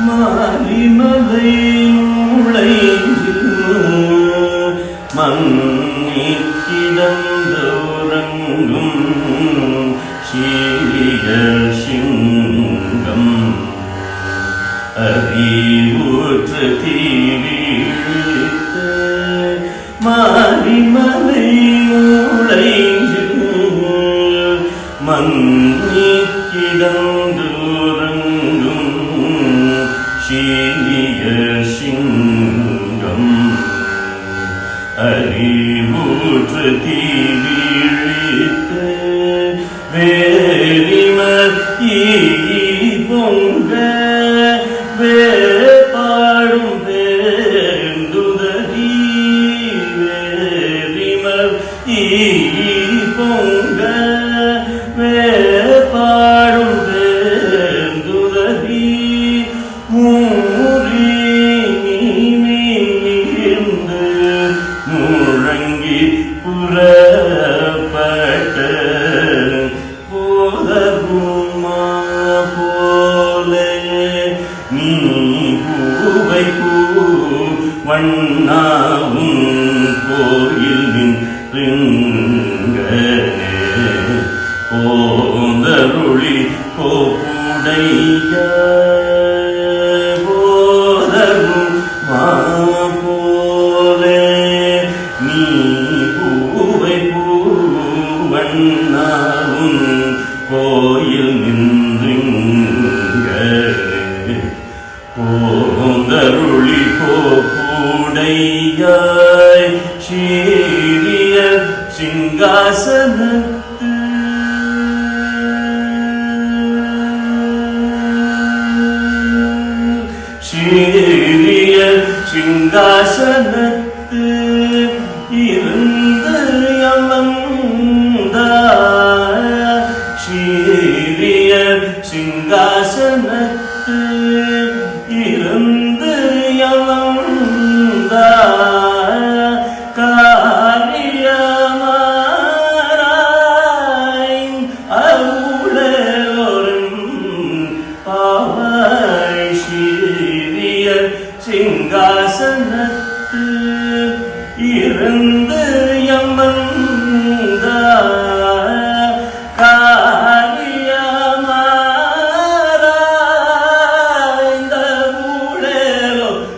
மாரிமலை நுழைஞ்சு மன்னி கிடந்தோரங்கும் சீரிய சிங்கம் அறிவுற்று தீவிழித்த மாரிமலை நுழைஞ்சு மன்னி கிடந்தோரங்கும் சீரிய சிங்கம் அறிவுற்று தீவிழித்த வேரிமர் பொங்க வேப்பாடும் வேந்துதறி வேரிமர் பொங்க வேப்பாடும் வேந்துதறி மூறி மீந்து முழங்கி புறப்பட்ட போதகுமா போல நீ பூவை பூ வண்ணாவும் கோயில் நின்றே போதருளி கோப்புடைய போதகுமா போல நீ பூவை பூ வண்ணாவும் கோயில் நின்றே போதருளி கோப்புடையாய் சீரிய சிங்காசனத்து சீரிய சிங்காசனத்து இருந்து அமர்ந்தாய் சீரிய சிங்காசனத்து இருந்து அமர்ந்தாய் காரியமாராய் அருளோரும் பாவாய் சீரிய சிங்காசனத்து இருந்து அமர்ந்தாய் காரியமாராய் அருளோரும்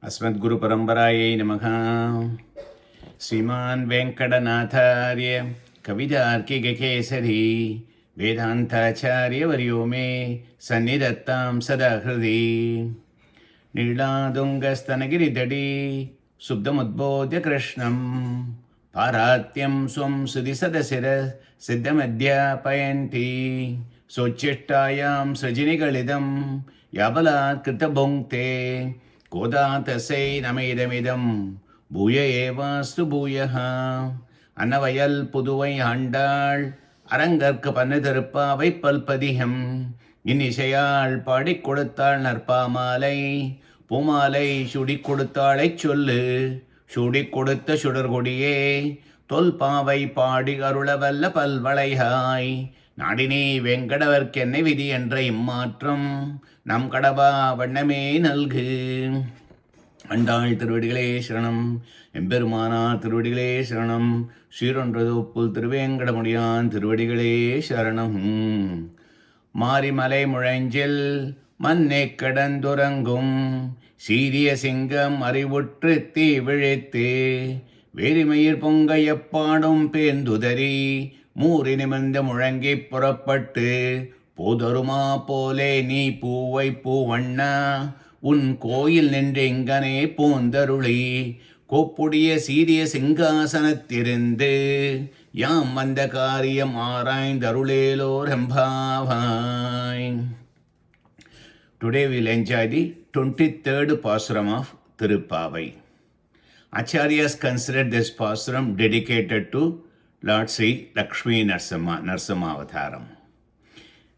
अस्मद्गुरु परंपरायै नमः। श्रीमान वेंकटनाथार्य कवितार्किककेसरी वेदांताचार्य वर्यो मे सन्निधत्तां सदा हृदि नीलादुंगस्तनगिरितटी सुब्धमुद्बोध्य कृष्णं पारात्यं स्वं सुधिसदशिर सिद्धमध्यापयन्ति सोच्चिष्टायां सृजिनिगलिदं याबलात् कृतभुङ्क्ते கோதாதசை நமேதமிதம் பூய ஏவாஸ்து பூயः அன்னவயல் புதுவை ஆண்டாள் அரங்கற்கு பண்ணு திருப்பாவை பல்பதிகம் இன்னிசையாள் பாடிக் கொடுத்தாள் நற்பாமாலை பூமாலை சுடிக் கொடுத்தாளைச் சொல்லு சுடிக் கொடுத்த சுடர்கொடியே தொல்பாவை பாடி அருளவல்ல பல்வளையாய் நாடினே வெங்கடவர்க்கென்னை விதி என்ற இம்மாற்றம் நம் கடவா வண்ணமே நல்கு. அண்டாள் திருவடிகளே சரணம். எம்பெருமானார் திருவடிகளே சரணம். ஸ்ரீரொன்றதோப்புல் திருவேங்கடமுடியான் திருவடிகளே சரணம். மாரிமலை முழஞ்சில் மண்ணை கடந்துறங்கும் சீரிய சிங்கம் அறிவுற்று தீ விழித்து வேரிமயிர் பொங்க எப்பாடும் பேந்துதறி மூறி நிமிர்ந்த முழங்கி புறப்பட்டு போதருமா போலே நீ பூவை பூவண்ணா உன் கோயில் நின்று எங்கனே போந்தருளி கோப்புடைய சீரிய சிங்காசனத்திருந்து யாம் வந்த காரியம் ஆராய்ந்தருளேலோர் எம்பாவாய். Today we will enjoy the 23rd Pasuram of Thiruppavai. Acharyas considered this Pasuram dedicated to Lord Sri Lakshmi Narsimha Avataram.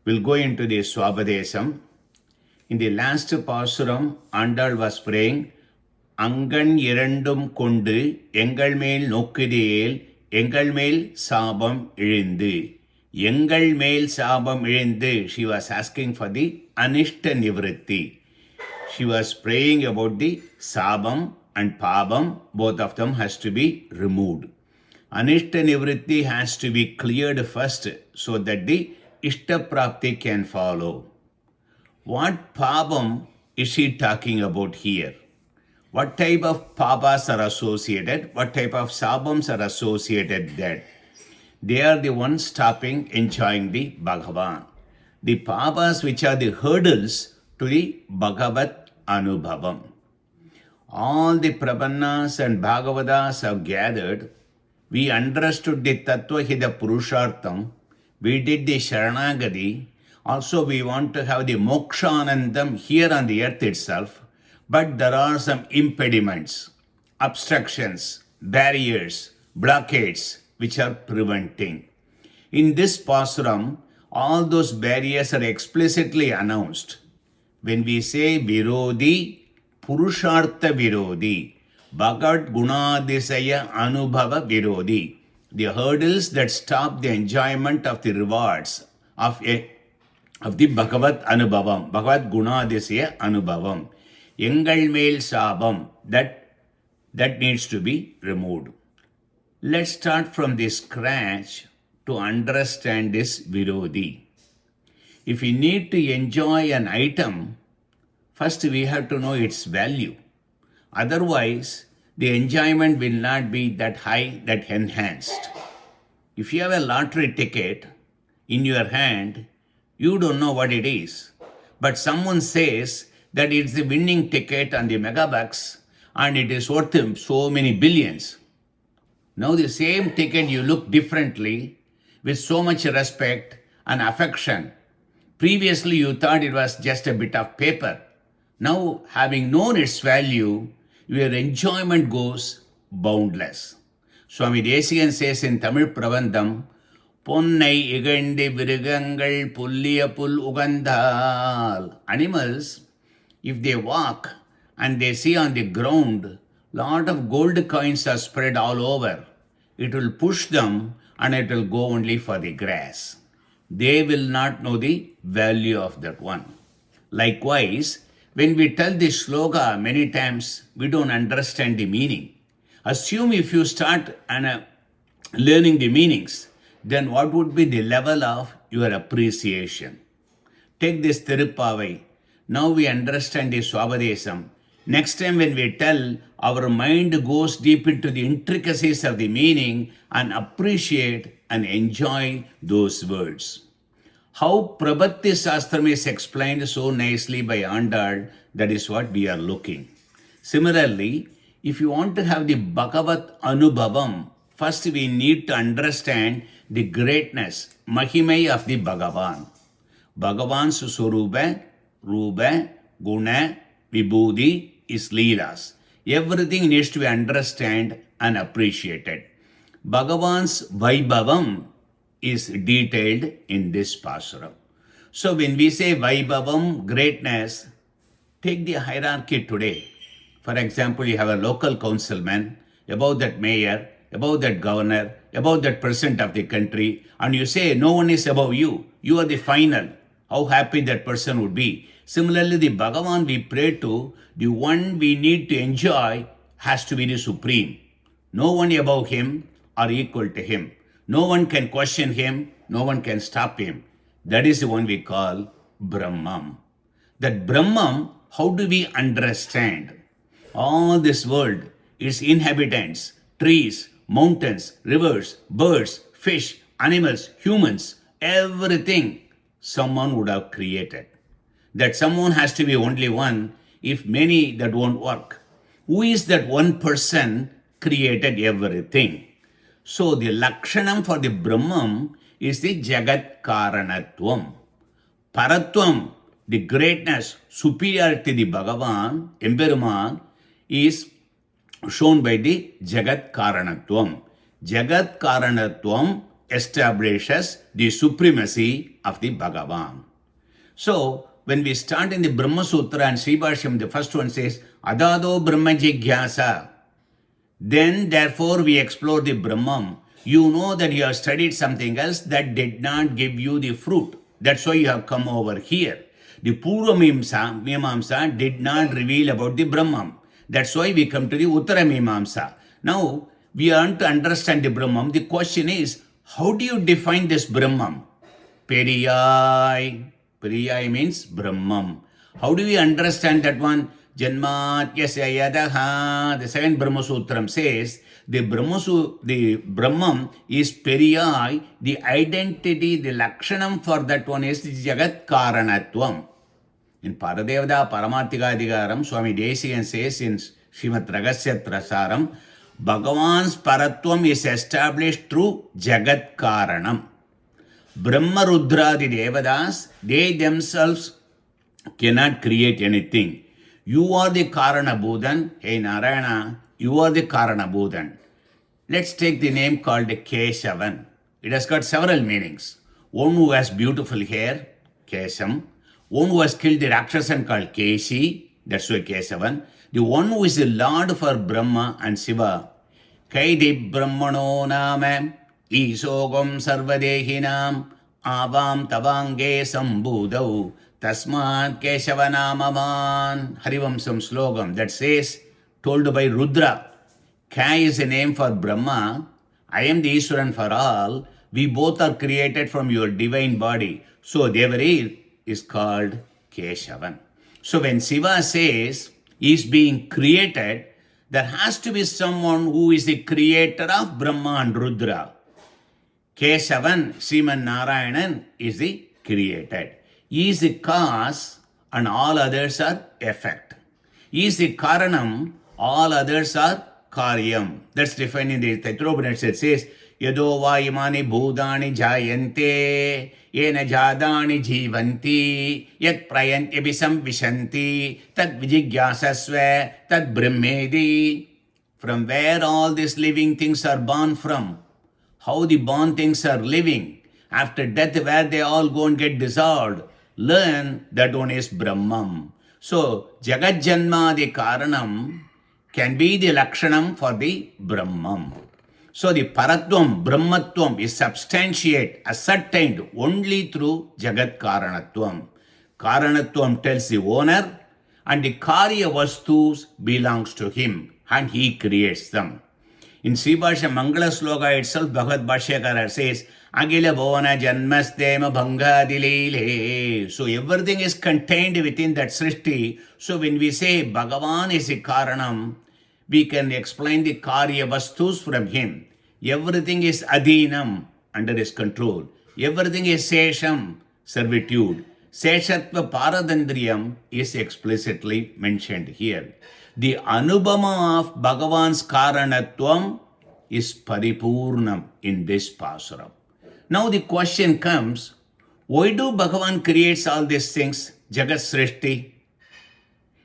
We'll go into the Swabadesam. In the last Pasuram, Andal was praying, Angan Yerandum Kundu, Engal Mel Nokideel, Engal Mel Sabam Irindu. Engal Mel Sabam Irindu. She was asking for the Anishta Nivritti. She was praying about the Sabam and Pabam, both of them has to be removed. Anishta Nivritti has to be cleared first so that the Ishta Prapti can follow. What Pabam is she talking about here? What type of Pabas are associated? What type of Sabams are associated there? They are the ones stopping enjoying the Bhagavan. The Pabas which are the hurdles to the Bhagavat Anubhavam. All the Prabannas and Bhagavadas have gathered. We understood the Tattva Hida Purushartham. We did the Sharanagati. Also, we want to have the Mokshanandam here on the earth itself. But there are some impediments, obstructions, barriers, blockades which are preventing. In this Pasuram, all those barriers are explicitly announced. When we say Virodhi, Purushartha Virodhi, Bhagavad Gunadisaya Anubhava Virodhi, the hurdles that stop the enjoyment of the rewards of the Bhagavat Anubhavam, Bhagavad Gunadisaya Anubhavam. Engal Mel Sabam, that needs to be removed. Let's start from the scratch to understand this Virodhi. If we need to enjoy an item, first we have to know its value. Otherwise, the enjoyment will not be that high, that enhanced. If you have a lottery ticket in your hand, you don't know what it is. But someone says that it's the winning ticket on the megabucks and it is worth so many billions. Now the same ticket you look differently with so much respect and affection. Previously you thought it was just a bit of paper. Now having known its value, your enjoyment goes boundless. Swami Desikan says in Tamil Pravandam, Ponnai igandi virigangal pulliya pul ugandal. Animals, if they walk and they see on the ground lot of gold coins are spread all over, it will push them and it will go only for the grass. They will not know the value of that one. Likewise, when we tell this sloka many times, we don't understand the meaning. Assume if you start learning the meanings, then what would be the level of your appreciation? Take this Thiruppavai. Now we understand the Swabadesam. Next time when we tell, our mind goes deep into the intricacies of the meaning and appreciate and enjoy those words. How Prabhatti Sastram is explained so nicely by Andal, that is what we are looking. Similarly, if you want to have the Bhagavat Anubhavam, first we need to understand the greatness, Mahimai of the Bhagavan. Bhagavan's Surupa, Rupa, Guna, Vibhuti is Leelas. Everything needs to be understood and appreciated. Bhagavan's Vaibhavam is detailed in this Pasuram. So when we say Vaibhavam, greatness, take the hierarchy today. For example, you have a local councilman, above that mayor, above that governor, above that president of the country, and you say no one is above you. You are the final. How happy that person would be. Similarly, the Bhagavan we pray to, the one we need to enjoy has to be the supreme. No one above him or equal to him. No one can question him. No one can stop him. That is the one we call Brahman. That Brahman, how do we understand? All this world, its inhabitants, trees, mountains, rivers, birds, fish, animals, humans, everything someone would have created. That someone has to be only one. If many, that won't work. Who is that one person created everything? So the Lakshanam for the Brahman is the Jagat Karanatvam. Paratvam, the greatness, superiority, the Bhagavan, Emperuman, is shown by the Jagat Karanatvam. Jagat Karanatvam establishes the supremacy of the Bhagavan. So, when we start in the Brahma Sutra and Sri Bhashyam, the first one says, Adado Brahma Jigyasa. Then, therefore, we explore the Brahman. You know that you have studied something else that did not give you the fruit. That's why you have come over here. The Purva Mimamsa did not reveal about the Brahman. That's why we come to the Uttara Mimamsa. Now, we want to understand the Brahman. The question is, how do you define this Brahman? Periyai. Periyai means Brahman. How do we understand that one? Janmat yasya yadaha. The second Brahma Sutram says, the Brahman is Periyai. The identity, the Lakshanam for that one is Jagat Karanatvam. In Paradevada Paramatikadigaram, Swami Desikan says in Srimad Ragasya Trasaram, Bhagavan's Paratvam is established through Jagat Karanam. Brahma Rudra the Devadas, they themselves cannot create anything. You are the Karana Bhudan. Hey Narayana, you are the Karana Bhudan. Let's take the name called Keshavan. It has got several meanings. One who has beautiful hair, Kesham. One who has killed the Rakshasan called Keshi, that's why Keshavan. The one who is the Lord for Brahma and Shiva. Kaidi Brahmano Namam, Isogam Sarvadehinam, Avam Tavange Sambudau, Tasmat Keshavanamaman. Harivamsam slogam that says, told by Rudra. Ka is a name for Brahma. I am the Ishwaran for all. We both are created from your divine body. So Devari is called Keshavan. So when Shiva says he is being created, there has to be someone who is the creator of Brahma and Rudra. Keshavan, Sriman Narayanan, is the created. He is the cause and all others are effect. He is the Karanam, all others are Karyam. That's defined in the Thiruppavai. It says, Yado va imani bhudani jayante, yena jadani jivanti, yat prayanti abhisam vishanti, tad vijigyasasva, tad brahmedi. From where all these living things are born from, how the born things are living, after death where they all go and get dissolved, learn that one is Brahman. So, Jagat Janma, the Karanam, can be the Lakshanam for the Brahman. So the Paratvam, Brahmatvam is substantiated, ascertained only through Jagat Karanatvam. Karanatvam tells the owner and the Karya Vastus belongs to him and he creates them. In Sribhasha Mangala Sloka itself, Bhagavad Bhashyakara says, Agila Bhavana Janmastema Bhangadilile. So everything is contained within that Srishti. So when we say Bhagavan is a Karanam, we can explain the Karya Vastus from him. Everything is Adhinam, under his control. Everything is Sesham, servitude. Seshatva Paradandriyam is explicitly mentioned here. The Anubhama of Bhagavan's Karanatvam is Paripurnam in this Pasuram. Now the question comes, why do Bhagavan creates all these things, Jagat Srishti?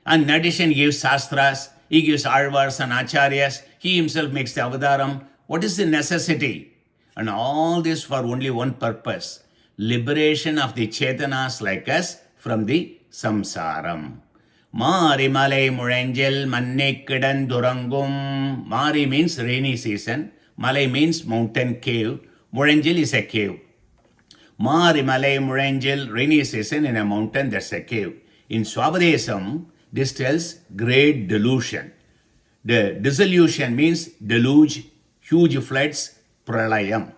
And in addition, he gives Shastras, he gives Alvars and Acharyas, he himself makes the Avadaram. What is the necessity? And all this for only one purpose, liberation of the Chetanas like us from the Samsaram. Mari Malay Murangel Mannekidan Durangum. Mari means rainy season. Malay means mountain cave. Murangel is a cave. Mari Malay Murangel, rainy season in a mountain, that's a cave. In Swabadesam, this tells great delusion. The dissolution means deluge, huge floods, pralayam.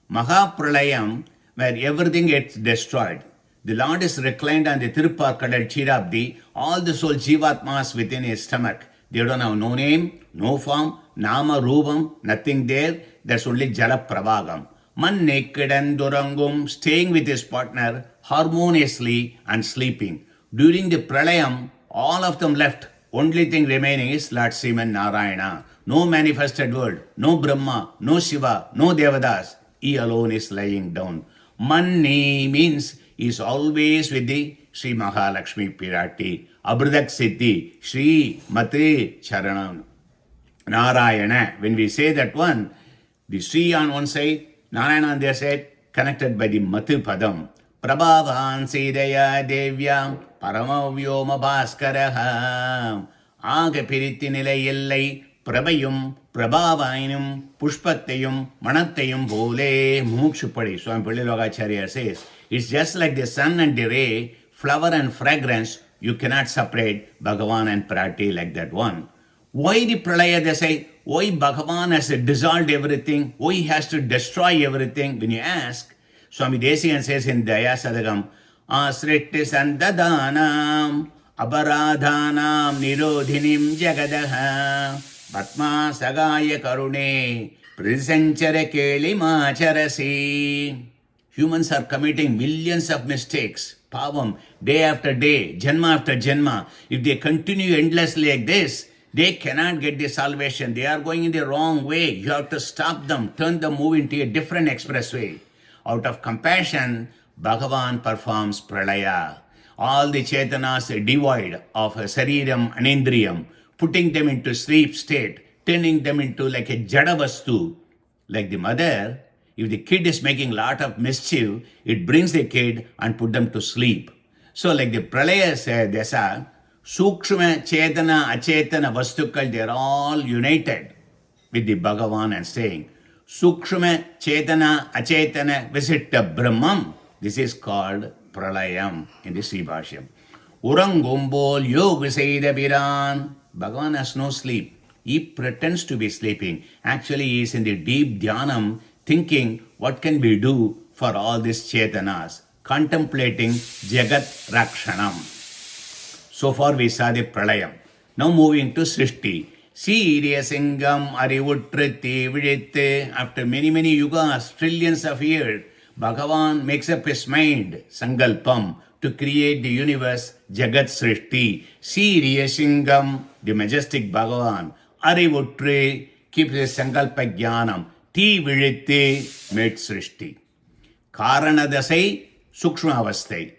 Maha pralayam, where everything gets destroyed. The Lord is reclined on the Thiruppavai Chirabdi, all the soul Jivatmas within his stomach. They don't have no name, no form, Nama Rubam, nothing there. That's only Jala Pravagam. Man naked and Durangum, staying with his partner harmoniously and sleeping. During the Pralayam, all of them left. Only thing remaining is Lord Sriman Narayana. No manifested world, no Brahma, no Shiva, no Devadas. He alone is lying down. Manni means he is always with the Sri Mahalakshmi Pirati. Abrudak Siddhi, Sri Mate Charanam. Narayana. When we say that one, the Sri on one side, Narayana on the other side, connected by the Matu Padam. Prabhavan Sidaya Devyam Paramavyoma Bhaskaraha Aga Piritti Nilai Yellai Prabayum Prabhavainum Pushpatayum Manatayum Bole Mukshupadi. Swami Pallilogacharya says, it's just like the sun and the ray, flower and fragrance, you cannot separate Bhagavan and Prati like that one. Why the Pralaya, they say, why Bhagavan has dissolved everything, why he has to destroy everything? When you ask, Swami Desikan says in Daya Sadagam, Asritti Sandadanam Abaradhanam Nirodhinim Jagadaha Patma Sagaya Karune Prisanchara Kelimacharasi. Humans are committing millions of mistakes, pavam, day after day, janma after janma. If they continue endlessly like this, they cannot get the salvation. They are going in the wrong way. You have to stop them, turn them, move into a different expressway. Out of compassion, Bhagavan performs pralaya. All the chetanas are devoid of a sariram and indriyam, putting them into sleep state, turning them into like a jadavastu. Like the mother, if the kid is making a lot of mischief, it brings the kid and put them to sleep. So like the pralaya desa, Sukshma, Chetana, Achetana, Vastukal, they are all united with the Bhagavan and saying, Sukshma, Chetana, Achetana, Visita Brahmam. This is called Pralayam in the Sri Bhashyam. Urangumbol, Yog Visaida Biran. Bhagavan has no sleep. He pretends to be sleeping. Actually, he is in the deep dhyanam, thinking, what can we do for all these Chetanas? Contemplating Jagat Rakshanam. So far we saw the Pralayam. Now moving to Srishti. Siriasingam Arivuttriti Viditte. After many yugas, trillions of years, Bhagavan makes up his mind, Sangalpam, to create the universe, Jagat Srishti. Siriasingam, the majestic Bhagavan, Arivuttre, keeps his Sankalpa Jnanam. Ti Viditte, made Srishti. Karana Dasai, Sukshma Avasthai.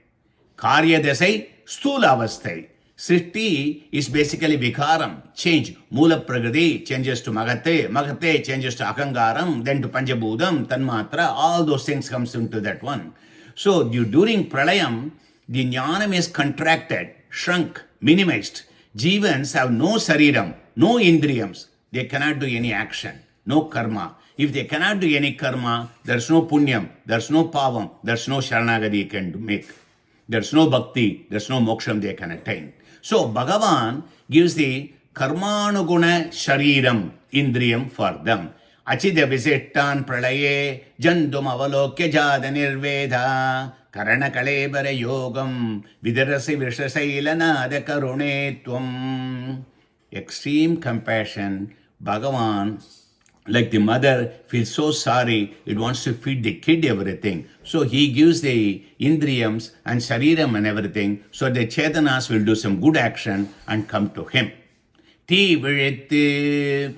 Karya Dasai, Stula Avasthai. Srishti is basically Vikaram, change. Mula Pragati changes to Magate, Magate changes to Akangaram, then to Panjabhudam, Tanmatra, all those things comes into that one. So during Pralayam, the Jnanam is contracted, shrunk, minimized. Jivans have no Sariram, no Indriyams. They cannot do any action, no karma. If they cannot do any karma, there's no punyam, there's no pavam, there's no sharanagati can make. There's no bhakti, there's no moksham they can attain. So Bhagavan gives the karmanuguna shariram, indriyam for them. Achidya visettan pralaye jandum avalokya jada nirveda karana kalebara yogam vidarasi vishasailana karune tvam. Extreme compassion, Bhagavan, like the mother, feels so sorry, it wants to feed the kid everything. So he gives the indriyams and shariram and everything, so the chetanas will do some good action and come to him. Ti viditte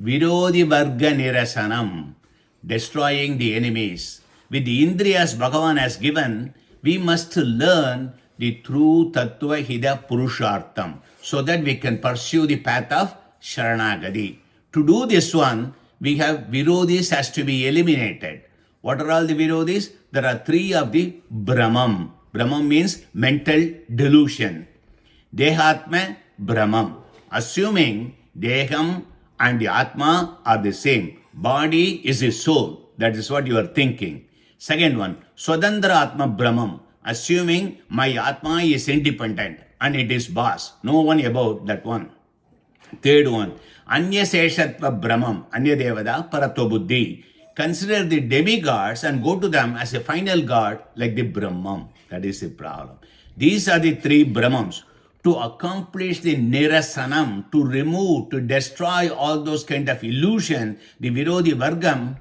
virodhi varga nirasanam, destroying the enemies. With the indriyas Bhagavan has given, we must learn the true tattva hida purushartham, so that we can pursue the path of sharanagati. To do this one, we have virodhis has to be eliminated. What are all the virodhis? There are three of the Brahmam. Brahmam means mental delusion. Dehatma Brahmam. Assuming Deham and the Atma are the same. Body is the soul. That is what you are thinking. Second one, Swadandra Atma Brahmam. Assuming my Atma is independent and it is boss. No one about that one. Third one, Anya Seshatva Brahmam, Anya Devada Parato Buddhi. Consider the demigods and go to them as a final god like the Brahmam. That is the problem. These are the three Brahmams. To accomplish the Nirasanam, to remove, to destroy all those kind of illusion, the Virodhi Vargam,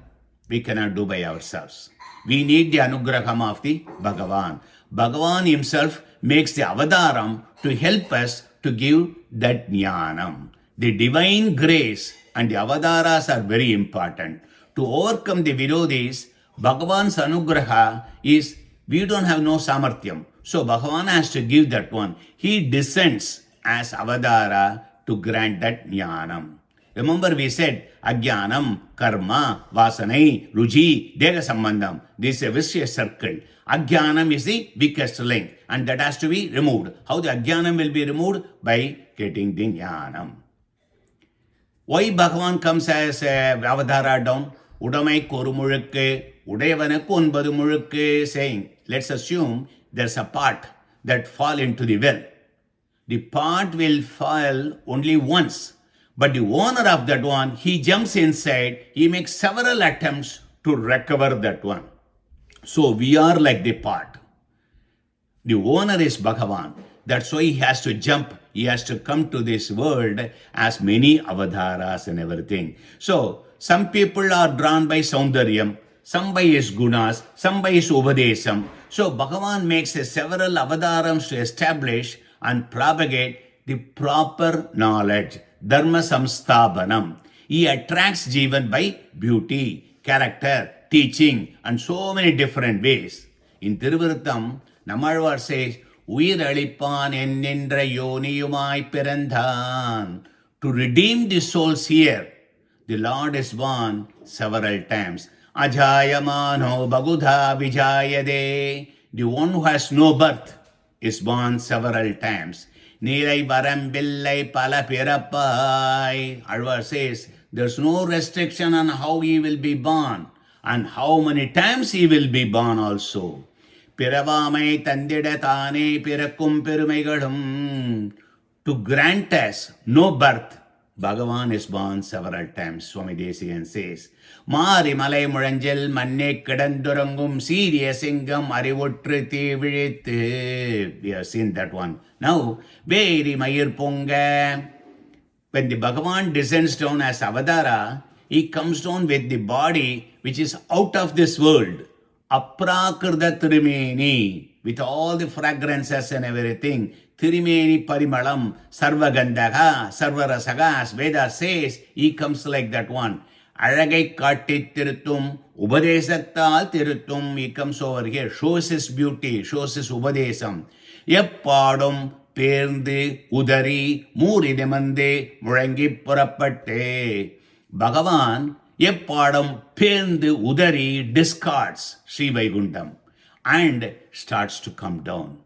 we cannot do by ourselves. We need the Anugraham of the Bhagavan. Bhagavan himself makes the Avadaram to help us to give that Jnanam. The divine grace and the Avadaras are very important. To overcome the Virodhis, Bhagavan's Anugraha is, we don't have no Samarthyam. So Bhagavan has to give that one. He descends as Avadara to grant that Jnanam. Remember we said Ajnanam, Karma, Vasanai, Ruji, Dega Sambandham. This is a vicious circle. Ajnanam is the weakest link and that has to be removed. How the Ajnanam will be removed? By getting the Jnanam. Why Bhagavan comes as a Avadara down? Udamai Korumurke, Udevana Kunbadumurke, saying, let's assume there's a part that fall into the well. The part will fall only once, but the owner of that one, he jumps inside, he makes several attempts to recover that one. So we are like the part. The owner is Bhagavan. That's why he has to jump. He has to come to this world as many avataras and everything. So some people are drawn by Saundaryam, some by his gunas, some by his Upadesam. So Bhagavan makes several avatarams to establish and propagate the proper knowledge, Dharma Samsthapanam. He attracts Jivan by beauty, character, teaching, and so many different ways. In Thiruvirtham, Nammalvar says, Uyiralipan ennendra yoniyumai pirandan. To redeem the souls here, the Lord is born several times. Ajayamano bagudha vijayade. The one who has no birth is born several times. Nilai varambillai pala pirappai. Alvar says, there's no restriction on how he will be born and how many times he will be born also. Piravamai tandida thane pirakkum perumaigadum. To grant us no birth, Bhagavan is born several times. Swami Desikan says, Mari malai muranjal manne kadandurangum siriya singam arivutru thivizhithu. We have seen that one. Now, Veri mayur ponga. When the Bhagavan descends down as Avadara, he comes down with the body which is out of this world. Aprakrita Tirumeni, with all the fragrances and everything. Tirumeni Parimalam, Sarvagandaha, Sarvarasaga, as Veda says, he comes like that one. Alagai Katti Tiruttum, Upadesattal Tiruttum, he comes over here, shows his beauty, shows his Upadesam. Yeppadum, Perndi, Udari, Muridemande, Murangi Purapatte. Bhagavan, Yeppadam, Perndi, Udari, discards Sri Vaikuntham and starts to come down.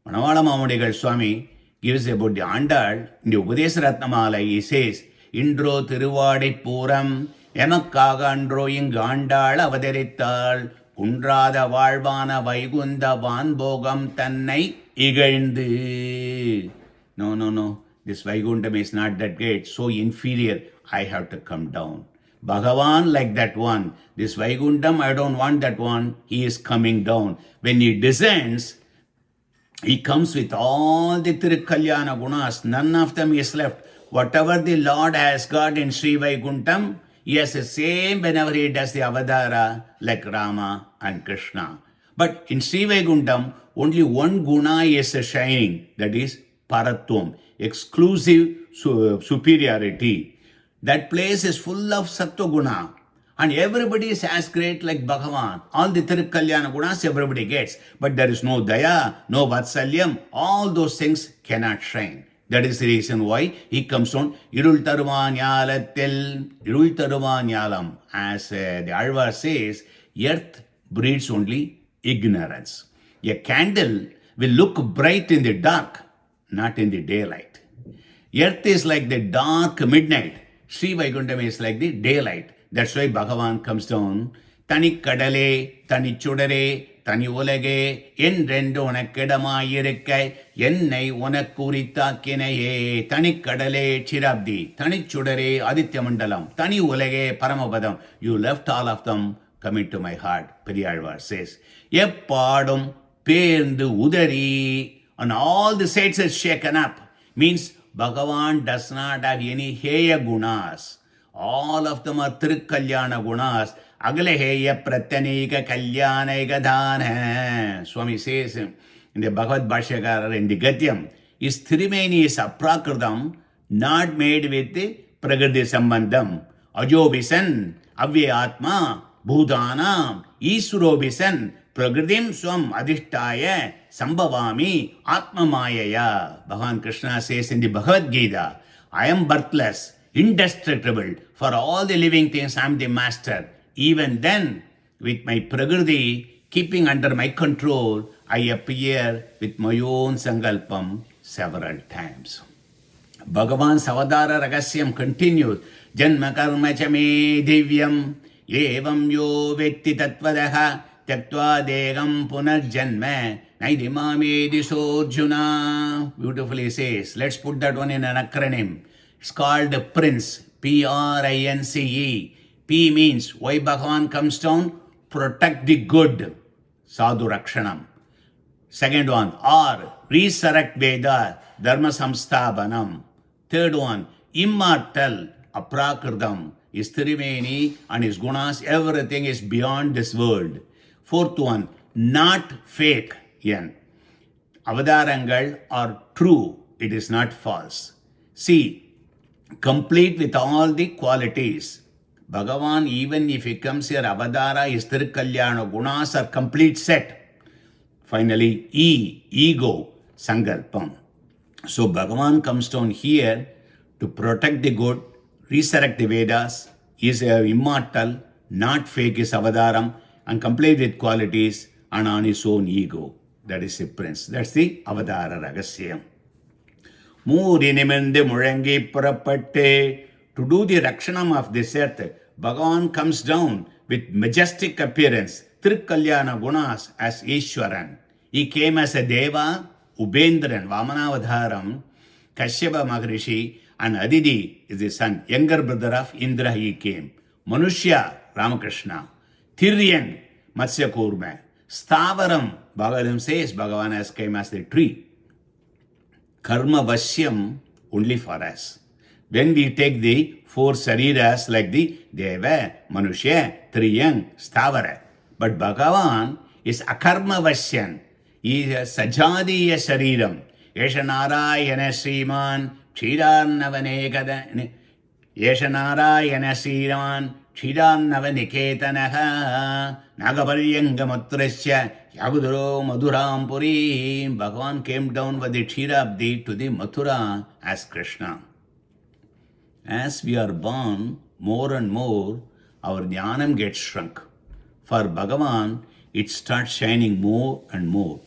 Manavala Mamadigal Swami gives about the Andal in the Upadesa Ratnamala. He says, Indro Tiruvadi Puram, Emakkaga Andro Inga Andal Avadarittal, Kundrada Valvana Vaikunda Vanbogam Tannai Igaindu. No. This Vaikundam is not that great, so inferior. I have to come down. Bhagavan like that one. This Vaikundam, I don't want that one. He is coming down. When he descends, he comes with all the Tirukalyana gunas. None of them is left. Whatever the Lord has got in Sri Vaikuntham, he has the same whenever he does the Avadara like Rama and Krishna. But in Sri Vaikuntham, only one guna is shining. That is Paratvam, exclusive superiority. That place is full of Sattva guna. And everybody is as great like Bhagavan. All the Tirukalyana gunas everybody gets. But there is no Daya, no Vatsalyam. All those things cannot shine. That is the reason why he comes on Irul Taruvanyalatil, Irul Taruvanyalam. As the Alvar says, earth breeds only ignorance. A candle will look bright in the dark, not in the daylight. Earth is like the dark midnight. Sri Vaikuntham is like the daylight. That's why Bhagavan comes down. Tani kadale, tani chudare, தனி உலகே என்றென்று உனக்கிடமாயிருக்க என்னை உனக்குரித்தாக்கினையே. தனிக்கடலே சிராப்தி, தனிச்சுடரே ஆதித்ய மண்டலம், தனி உலகே பரமபதம். You left all of them, coming to my heart, Periyalvar says. எப்பாடும் பேர்ந்து உதறி, on all the sides is shaken up. Means Bhagavan does not have any heya gunas. All of them are Tirukalyana gunas. Agale heya pratyanika kalyanaiga dhan. Swami says in the Bhagavad Bhashyakara in the Gatyam, is Thirimeni is aprakritam, not made with the prakriti sambandham. Ajobisan, avyatma, bhudanam, isurobisan, prakritim swam adhishtaya, sambhavami, atmamayaya. Bhagavan Krishna says in the Bhagavad Gita, I am birthless. indestructible. For all the living things, I'm the master. Even then, with my prakriti keeping under my control, I appear with my own sankalpam several times. Bhagavan's avadara ragasyam continues. Janma karma cha me divyam evam yo vetti tatvadaha tyaktva degam punarjanma naidimame disorjuna. Beautifully says. Let's put that one in an acronym. It's called Prince. Prince. P means why Bhagavan comes down? Protect the good. Sadhu Rakshanam. Second one, R. Resurrect Veda. Dharma Samsthabanam. Third one, immortal. Aprakritam. His Tirumeni and his gunas, everything is beyond this world. Fourth one, not fake. N. Avadarangal are true. It is not false. C. Complete with all the qualities. Bhagavan, even if he comes here, Avadara, his Tirukalyana gunas are complete set. Finally, E. Ego. Sankalpam. So Bhagavan comes down here to protect the good, resurrect the Vedas, is immortal, not fake, is Avadaram, and complete with qualities and on his own ego. That is the prince. That's the Avadara Ragasyam. Moori nimende murangi purapatte. To do the Rakshanam of this earth, Bhagavan comes down with majestic appearance, Tirukalyana gunas as Ishwaran. He came as a Deva, Ubendran, Vamanavadharam, Kashyapa Maharishi, and Aditi is the son, younger brother of Indra he came. Manushya, Ramakrishna. Thiryan, Matsya Kurma. Stavaram, Bhagavatam says Bhagavan has came as the tree. Karma Vasyam, only for us. When we take the four Sariras like the Deva, Manushya, Thiryan, Stavara. But Bhagavan is Akarma Vasyan. He is a Sajadiya Shariram. Yeshanarayana Sriman, Kshirannavanekada. Yeshanarayana Sriman, Kshirannavaneketanaha. Nagaparyangamutrasya, Yagudaro Maduram Puri. Bhagavan came down with the Kshirabdi to the Mathura as Krishna. As we are born, more and more, our jnanam gets shrunk. For Bhagavan, it starts shining more and more.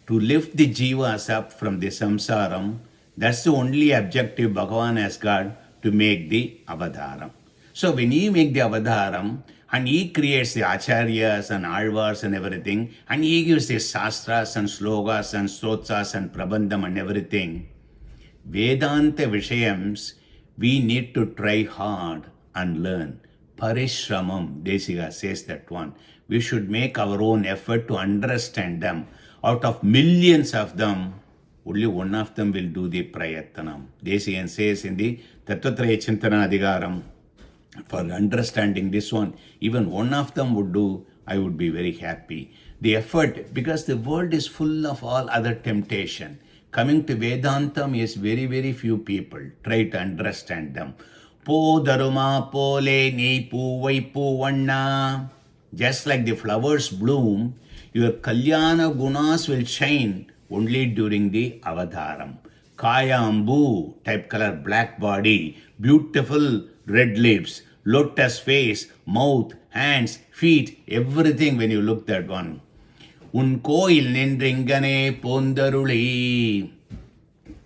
To lift the jivas up from the samsaram, that's the only objective Bhagavan has got to make the avadharam. So when he make the avadharam, and he creates the acharyas and alvars and everything, and he gives the shastras and slogas and stotsas and prabandham and everything, Vedanta Vishayams, we need to try hard and learn. Parishramam, Desika says that one. We should make our own effort to understand them. Out of millions of them, only one of them will do the prayattanam. Desikan says in the Tattvatraya Chintana Adhigaram, for understanding this one, even one of them would do, I would be very happy. The effort, because the world is full of all other temptation. Coming to Vedantam is very, very few people. Try to understand them. Po daruma pole ni puvai puvanna. Just like the flowers bloom, your Kalyana gunas will shine only during the avadharam. Kayambu, type color, black body, beautiful red lips, lotus face, mouth, hands, feet, everything when you look that one. Un koil nindringane pondaruli.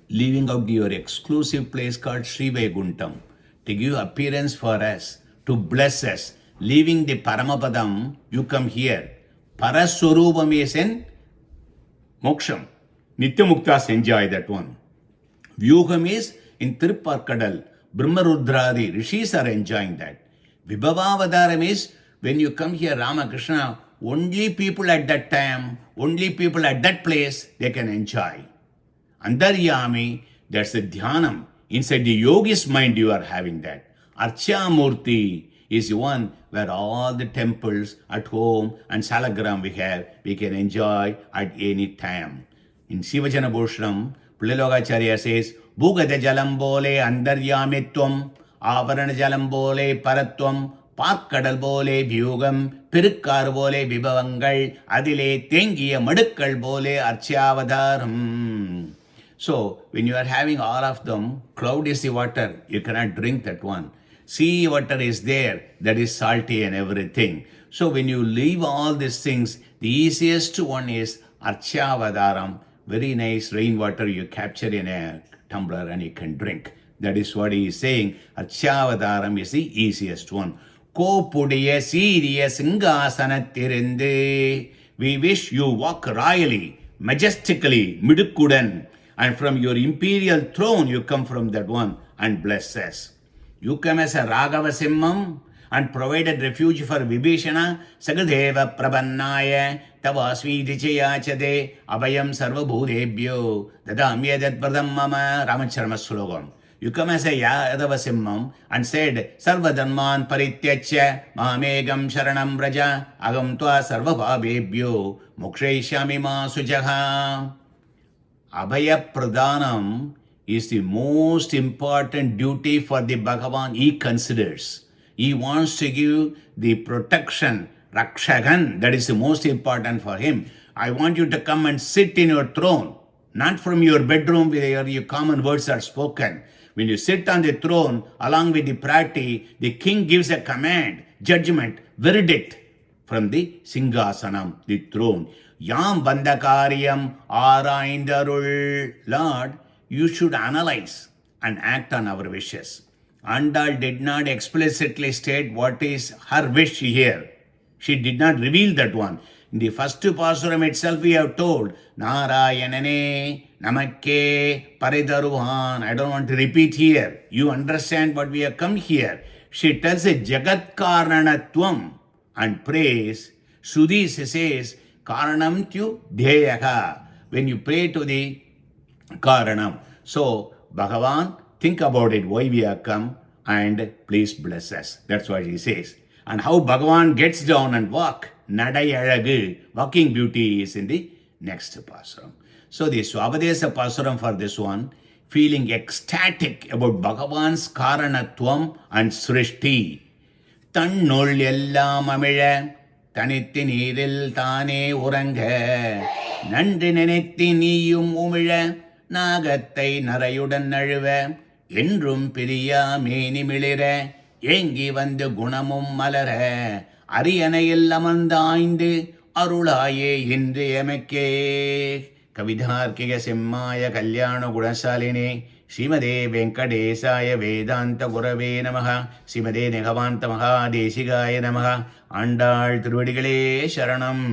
Leaving out your exclusive place called Sri Vaikuntham to give appearance for us, to bless us. Leaving the Paramapadam, you come here. Paraswarupam is in Moksham. Nityamuktas enjoy that one. Vyuham is in Tirupparkadal. Brahmarudradi, Rishis are enjoying that. Vibhavavadaram is when you come here, Ramakrishna, only people at that time, only people at that place, they can enjoy. Andaryami, that's the dhyanam. Inside the yogi's mind, you are having that. Archamurti is the one where all the temples at home and salagram we can enjoy at any time. In Sivajana Bhushram, Pullalogacharya says, Bhugata jalam bole andaryamitvam, avarana jalam bole paratvam, Parkadal bole Bhugam, Pirkar bole Vibhavangal, Adile Tengiya Madukkal bole Archyavadharam. So when you are having all of them, cloud is the water, you cannot drink that one. Sea water is there, that is salty and everything. So when you leave all these things, the easiest one is Archavadaram, very nice rainwater you capture in a tumbler and you can drink. That is what he is saying. Archavadaram is the easiest one. Kopudiya Siriya Singasanattirinde. We wish you walk royally, majestically, Midukkudan, and from your imperial throne you come from that one and bless us. You come as a Raghava Simmam and provided refuge for Vibhishana, Sagadeva Prabannaya, Tavasvi Dichayachade, Abhayam Sarvabhudebhyo, Dadamyadat Pradam Mama, Ramacharma Slogam. You come as a Yadava Simmam and said, Sarvadhanman Parityacha, Mamegam Sharanam Braja, Agam Tva Sarvabhabebhyo, Moksheshami Ma Sujaha. Abhaya Pradhanam is the most important duty for the Bhagavan he considers. He wants to give the protection, Rakshagan, that is the most important for him. I want you to come and sit in your throne, not from your bedroom where your common words are spoken. When you sit on the throne along with the prati, the king gives a command, judgment, verdict from the Singhasanam, the throne. Yam Bandakaryam Araindarul. Lord, you should analyze and act on our wishes. Andal did not explicitly state what is her wish here. She did not reveal that one. In the first Pasuram itself we have told, Narayanane, Namakke, Paridaruhan. I don't want to repeat here. You understand what we have come here. She tells a Jagat Karanatvam and prays. Sudhi says, Karanam tu Dhyayaka. When you pray to the Karanam. So, Bhagavan, think about it, why we have come, and please bless us. That's what he says. And how Bhagavan gets down and walk. Nadayalagu, walking beauty is in the next Pasuram. So the Swabadesa Pasuram for this one, feeling ecstatic about Bhagavan's Karanatvam and Srishti. Tannul ellam amila, tanitti neeril thane uranga, nandri nenetti neeyum umila, நாகத்தை நரையுடன் நழுவ என்றும் பிரியா மேனி மிளிர ஏங்கி வந்து குணமும் மலர அரியணையில் அமர்ந்தாய்ந்து அருளாயே இன்று எமக்கே. கவிதார்க்கிக சிம்மாய கல்யாண குணசாலினே ஸ்ரீமதே வெங்கடேசாய வேதாந்த குரவே நமः. ஸ்ரீமதே நிகமாந்த மகாதேசிகாய நமः. ஆண்டாள் திருவடிகளே சரணம்.